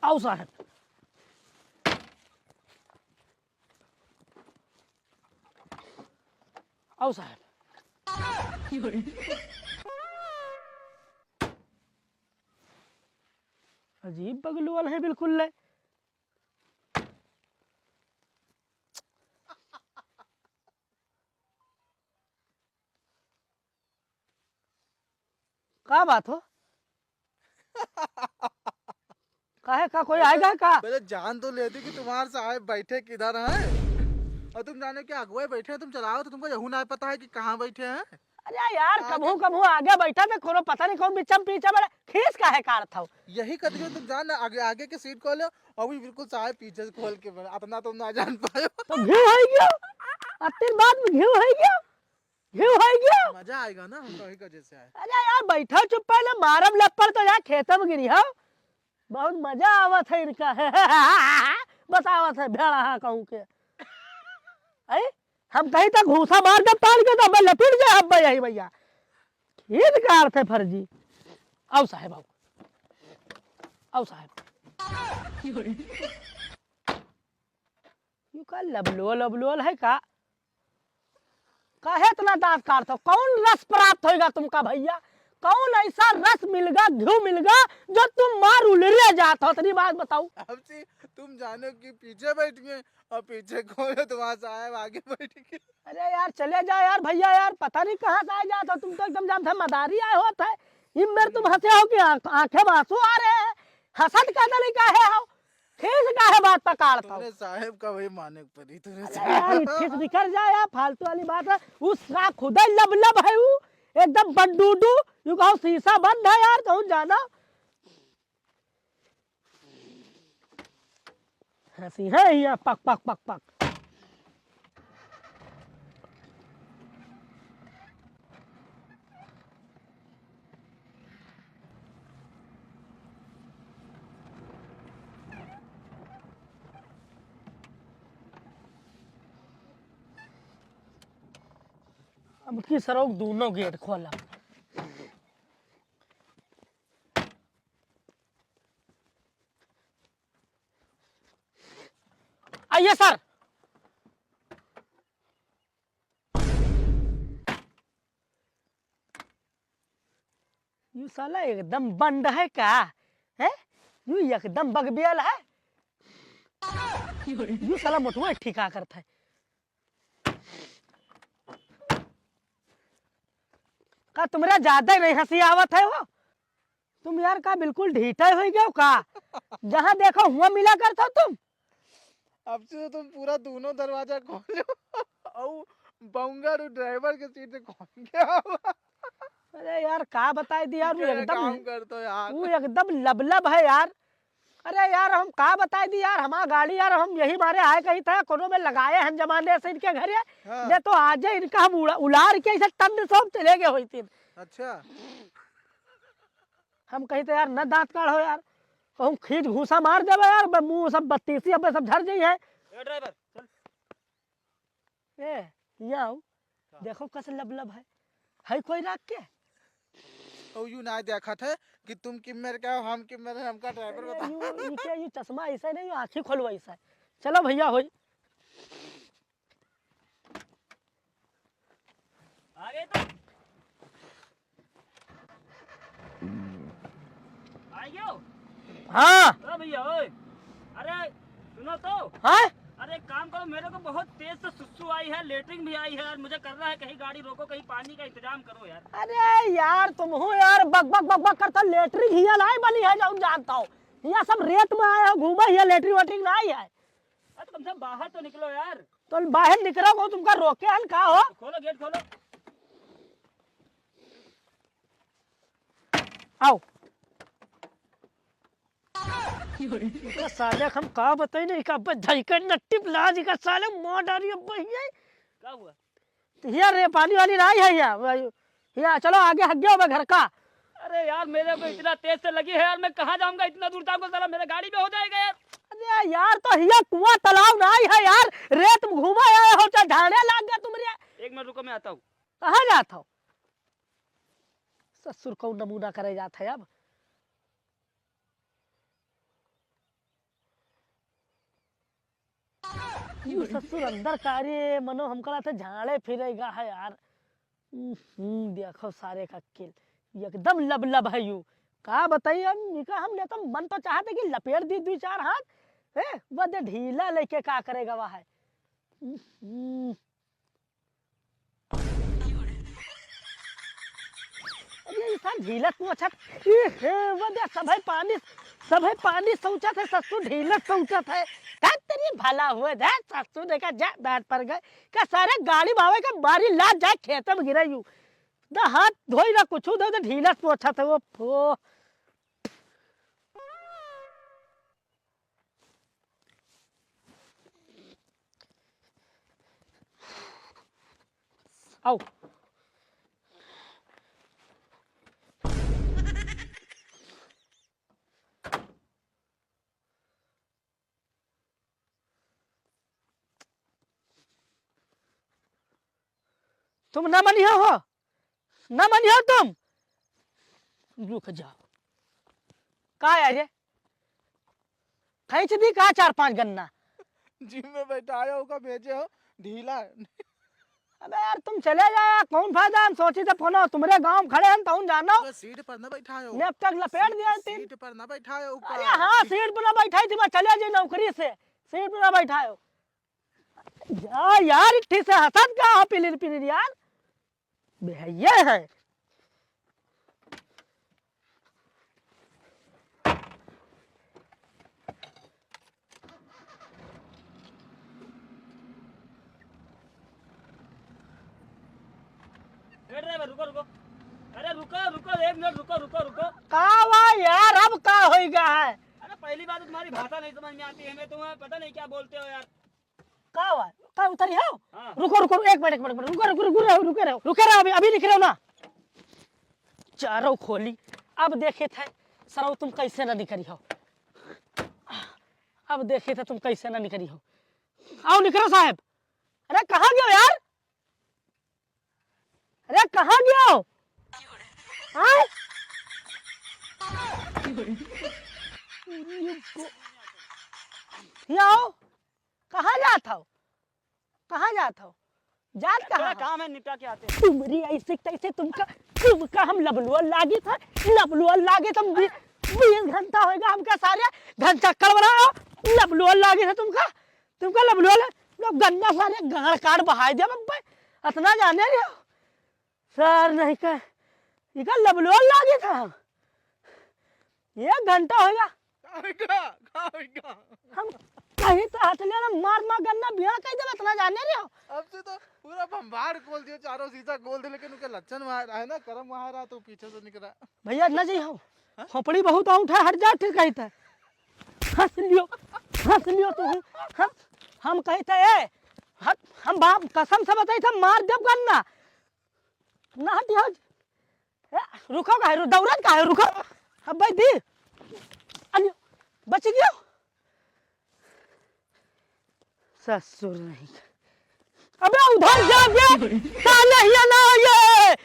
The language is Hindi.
आओ साहब, आओ साहब। अजीब बगलू वाला है बिल्कुल ले। क्या बात हो? काहे का कोई आएगा का? पहले जान तो लेती कि तुम्हारे साहब बैठे किधर हैं, और तुम जाने कि अगुए बैठे हैं, तुम चलाओ तो तुमको यहू ना पता है कि कहाँ बैठे हैं। अरे यार आगे कभू कभू आगे बैठा था, कोनो पता नहीं कौन बिचम पीछे बड़ा खींच का है कार था। यही कदम तुम जान ना, आगे आगे की सीट खोलो और भी बिल्कुल साहब पीछे से खोल के अपना तुम ना जान पाए। तो घी है गया, अतिर बाद में घी है गया, घी है गया। मजा आएगा ना, हम तो वजह से आए। अरे यार बैठो चुप पहले मारम लपड़ तो यार खेत में गिरी हो, बहुत मजा आवत है इनका। बस आवत है भेड़ा हाँ कहूँ के। अरे हम कहीं तक घूसा मार दे ताल के तो मैं लपेट जाए अब यही भैया खींच का अर्थ है फर्जी। आओ साहेब आओ, आओ साहेब। यू का लबलोल है का? काहे इतना दांत काटते हो? कौन रस प्राप्त होगा तुमका भैया? कौन ऐसा रस मिलगा, घी मिलगा जो तुम मार उलरे जाते हो? इतनी बात बताओ। अब से तुम जानो कि पीछे बैठ गए और पीछे खोलो तुम्हारा साहब आगे बैठ गए। अरे यार चले जाओ यार भैया, यार पता नहीं कहाँ से आ जाते हो तुम, तो एकदम जानते मदारी आए होते है। इन मेरे तुम हंसे हो कि आंखें में आंसू आ रहे हैं? हंसत का नहीं काहे हो, खींच काहे बात पकड़ता हो? तुमने साहब का वही माने पड़ी तुमने। अरे यार इट्ठे से निकल जाए यार, फालतू वाली बात है। उसका खुदा लब लब है वो, एकदम बंडूडू। यू कहो शीशा बंद है यार, कहूँ जाना। हंसी है यहाँ पक पक पक पक। अब की सरोग दोनों गेट खोला। आइए सर। यू साला एकदम बंड है का है? यू एकदम बगबियल है। यू साला मोटुआ ठिका करता है। का तुम्हारा ज्यादा नहीं हंसी आवत है वो? तुम यार का बिल्कुल ढीठे हो गए हो का? जहाँ देखो हुआ मिला करता हो तुम। अब से तो तुम पूरा दोनों दरवाजा खोलो और बंगर ड्राइवर के सीट से खोल गया। अरे यार का बताई दी यार, वो काम एकदम, कर दो यार। वो एकदम लबलब है यार। अरे यार हम का बताई दी यार, हमारा गाड़ी यार हम यही मारे आए कहीं था कोनो में लगाए हैं जमाने से इनके घर है। हाँ। ये तो आज इनका हम उलार के ऐसे तंद सब चले गए हुई थी। अच्छा हम कहीं तो यार न दांत काढ़ हो यार, कहूँ खींच घूसा मार देवे यार, मुंह सब बत्तीसी अब सब झड़ गई है। ड्राइवर चल। ए यहाँ आओ, देखो कैसे लबलब है कोई राख के? तो यू ना देखा थे कि तुम किम्मर का हो, हम किम्मर है, हमका ड्राइवर बता। ये चश्मा ऐसा नहीं, आँखें खोलवा ऐसा है। चलो भैया होई आगे तो आइयो। हाँ ओ भैया ओए, अरे सुनो तो। हाँ। अरे एक काम करो, मेरे को बहुत तेज से सुसु आई है, लेटरिन भी आई है यार, मुझे करना है, कहीं गाड़ी रोको, कहीं पानी का इंतजाम करो यार। अरे यार तुम हो यार बक बक बक बक करता, लेटरिन हिया लाई बनी है जो जानता हूँ। यहाँ सब रेत में आए हो घूमा, हिया लेटरिन वेटरिन ना आई है। अरे तुम सब बाहर तो निकलो यार। तो बाहर निकलो को तुमका रोके हन का हो? तो खोलो गेट खोलो। आओ। साले हम का बताई नहीं का बधाई कर नट्टी प्लाज का साले मोड़ डाली अब भैया। क्या हुआ? तो हिया रे पानी वाली ना आई है हिया चलो आगे हट गया घर का। अरे यार मेरे को इतना तेज से लगी है यार, मैं कहाँ जाऊंगा इतना दूर तक, साला मेरे गाड़ी में हो जाएगा यार। अरे यार तो हिया कुआं तालाब ना आई है यार, रेत में घूमा आए हो चाहे ढाने लग गया तुम्हारे। एक मिनट रुको, मैं आता हूँ। कहाँ जाता हो? ससुर को नमूना करे जाता है अब। यू ससुर अंदर कार्य मनो हमको लगता झाड़े फिरेगा है यार। देखो सारे का किल एकदम लब है यू। का बताइए हम ले तो मन तो चाहते कि लपेट दी 2-4 हाथ है वो ढीला लेके का करेगा वह है। अरे इंसान ढीला तू अच्छा वो सब है पानी सोचत है ससुर ढीला सोचत है। का तेरी भला हुए दे ससुर देखा जा बैठ पर गए का सारे गाड़ी भावे का बारी लाद जाए खेत में गिरा यू ना हाथ धोई ना कुछ दो तो ढीला सोचत है वो आओ तुम ना मनिया हो ना मनिया तुम रुक जाओ का है रे खींच दी का 4-5 गन्ना जिम में बैठाया होगा भेजे हो ढीला। अबे यार तुम चले जाया कौन फायदा हम सोची थे फोन तुम्हारे गांव में खड़े हैं तो जानो सीट पर ना बैठायो। ने अब तक लपेट दिया तीन। सीट पर ना बैठायो ऊपर। अरे हाँ सीट पर ना बैठाई थी मैं चले जी नौकरी से सीट पर ना बैठायो यार इट्ठी से हसत का पिलिर पिलिर यार भैया है। ड्राइवर रुको रुको, अरे रुको रुको 1 मिनट रुको। का हुआ यार अब का होएगा है। अरे पहली बात तो तुम्हारी भाषा नहीं समझ में आती है, हमें तुम्हें पता नहीं क्या बोलते हो यार। का हुआ का उतरी हो हाँ। रुको 1 मिनट रुके रहो अभी लिख रहे हो ना चारों खोली। अब देखे थे सराउ तुम कैसे ना निकली हो। अब देखे थे तुम कैसे ना निकली हो। आओ निकलो साहब। अरे कहाँ गए यार अरे कहाँ गया हो आओ कहाँ जाता हो जात कहाँ काम है निपटा के आते हैं। तुम्हारी ऐसे कैसे तुमका हम लबलुआ लागे था तुम 20 घंटा होएगा हमका सारे घन चक्कर बनाओ लबलुआ लागे था तुमका लबलुआ लोग गन्ना सारे गाड़ काट बहा दिया बब्बे इतना जाने रहे हो सर नहीं का इका लबलुआ लागे था 1 घंटा होएगा हम कहीं तो हाथ लेना मार गन्ना बिया कहीं दे इतना जाने रहे हो। अब से तो पूरा भंबाड़ खोल दिया चारों शीशा खोल दिया लेकिन उनके लक्षण वहां है ना कर्म वहां रहा तो पीछे से निकला। भैया न जी हो खोपड़ी बहुत आउट है हट जा ठीक कहता है हंस लियो तू हम कहते है हम बाप कसम से बताई था मार देव गन्ना ना हटियो रुको का है दौड़त का है रुको अब भाई दी अनियो बच गयो ससुर नहीं अबे उधर जा साले ये ना ये